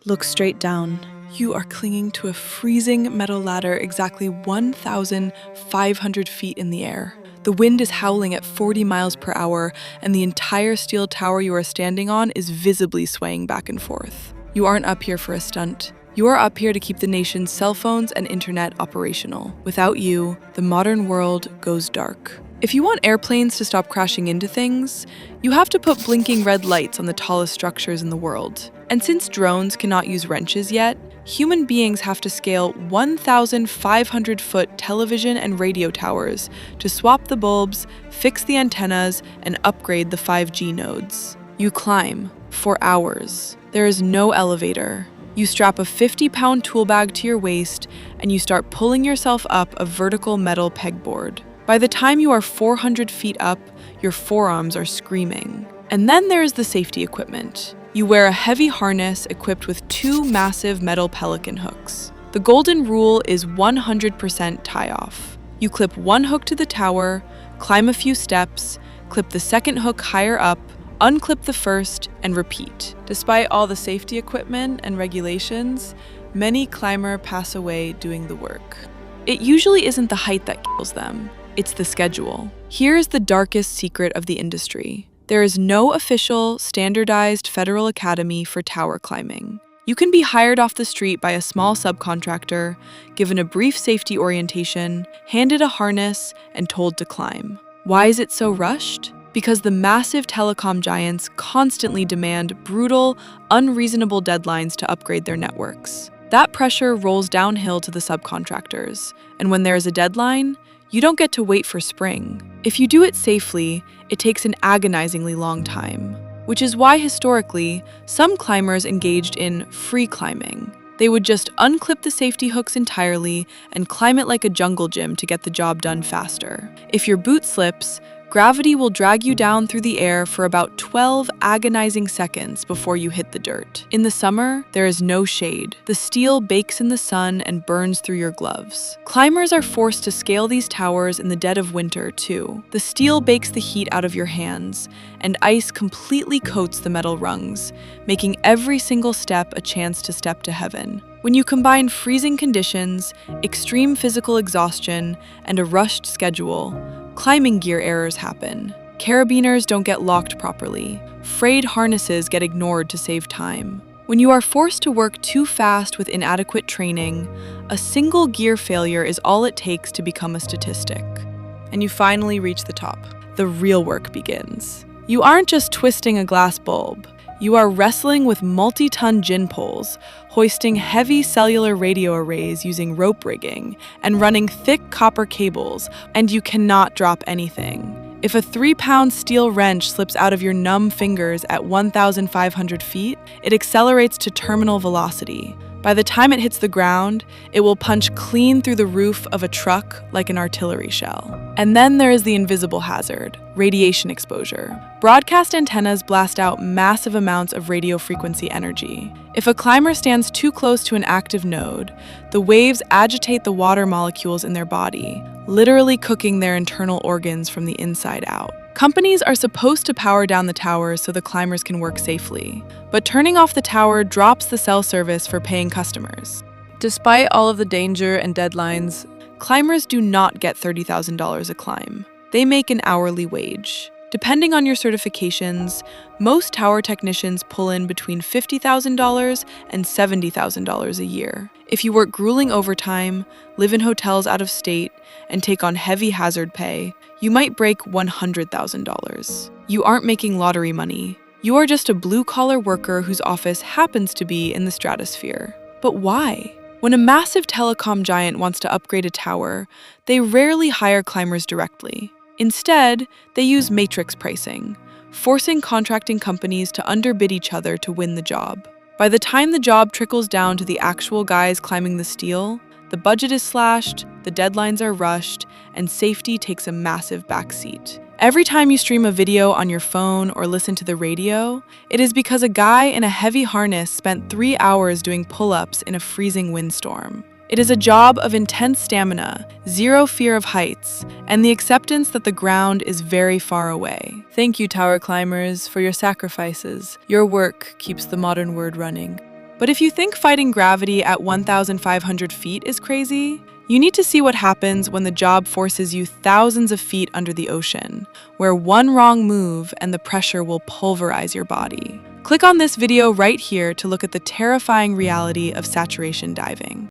Look straight down. You are clinging to a freezing metal ladder exactly 1,500 feet in the air. The wind is howling at 40 miles per hour, and the entire steel tower you are standing on is visibly swaying back and forth. You aren't up here for a stunt. You are up here to keep the nation's cell phones and internet operational. Without you, the modern world goes dark. If you want airplanes to stop crashing into things, you have to put blinking red lights on the tallest structures in the world. And since drones cannot use wrenches yet, human beings have to scale 1,500-foot television and radio towers to swap the bulbs, fix the antennas, and upgrade the 5G nodes. You climb for hours. There is no elevator. You strap a 50-pound tool bag to your waist, and you start pulling yourself up a vertical metal pegboard. By the time you are 400 feet up, your forearms are screaming. And then there is the safety equipment. You wear a heavy harness equipped with 2 massive metal pelican hooks. The golden rule is 100% tie-off. You clip one hook to the tower, climb a few steps, clip the second hook higher up, unclip the first, and repeat. Despite all the safety equipment and regulations, many climbers pass away doing the work. It usually isn't the height that kills them, it's the schedule. Here's the darkest secret of the industry. There is no official, standardized federal academy for tower climbing. You can be hired off the street by a small subcontractor, given a brief safety orientation, handed a harness, and told to climb. Why is it so rushed? Because the massive telecom giants constantly demand brutal, unreasonable deadlines to upgrade their networks. That pressure rolls downhill to the subcontractors, and when there is a deadline, you don't get to wait for spring. If you do it safely, it takes an agonizingly long time, which is why historically, some climbers engaged in free climbing. They would just unclip the safety hooks entirely and climb it like a jungle gym to get the job done faster. If your boot slips, gravity will drag you down through the air for about 12 agonizing seconds before you hit the dirt. In the summer, there is no shade. The steel bakes in the sun and burns through your gloves. Climbers are forced to scale these towers in the dead of winter, too. The steel bakes the heat out of your hands, and ice completely coats the metal rungs, making every single step a chance to step to heaven. When you combine freezing conditions, extreme physical exhaustion, and a rushed schedule, climbing gear errors happen. Carabiners don't get locked properly. Frayed harnesses get ignored to save time. When you are forced to work too fast with inadequate training, a single gear failure is all it takes to become a statistic. And you finally reach the top. The real work begins. You aren't just twisting a glass bulb. You are wrestling with multi-ton gin poles, hoisting heavy cellular radio arrays using rope rigging, and running thick copper cables, and you cannot drop anything. If a 3-pound steel wrench slips out of your numb fingers at 1,500 feet, it accelerates to terminal velocity. By the time it hits the ground, it will punch clean through the roof of a truck like an artillery shell. And then there is the invisible hazard, radiation exposure. Broadcast antennas blast out massive amounts of radio frequency energy. If a climber stands too close to an active node, the waves agitate the water molecules in their body, literally cooking their internal organs from the inside out. Companies are supposed to power down the towers so the climbers can work safely, but turning off the tower drops the cell service for paying customers. Despite all of the danger and deadlines, climbers do not get $30,000 a climb. They make an hourly wage. Depending on your certifications, most tower technicians pull in between $50,000 and $70,000 a year. If you work grueling overtime, live in hotels out of state, and take on heavy hazard pay, you might break $100,000. You aren't making lottery money. You are just a blue-collar worker whose office happens to be in the stratosphere. But why? When a massive telecom giant wants to upgrade a tower, they rarely hire climbers directly. Instead, they use matrix pricing, forcing contracting companies to underbid each other to win the job. By the time the job trickles down to the actual guys climbing the steel, the budget is slashed, the deadlines are rushed, and safety takes a massive backseat. Every time you stream a video on your phone or listen to the radio, it is because a guy in a heavy harness spent 3 hours doing pull-ups in a freezing windstorm. It is a job of intense stamina, zero fear of heights, and the acceptance that the ground is very far away. Thank you, tower climbers, for your sacrifices. Your work keeps the modern world running. But if you think fighting gravity at 1,500 feet is crazy, you need to see what happens when the job forces you thousands of feet under the ocean, where one wrong move and the pressure will pulverize your body. Click on this video right here to look at the terrifying reality of saturation diving.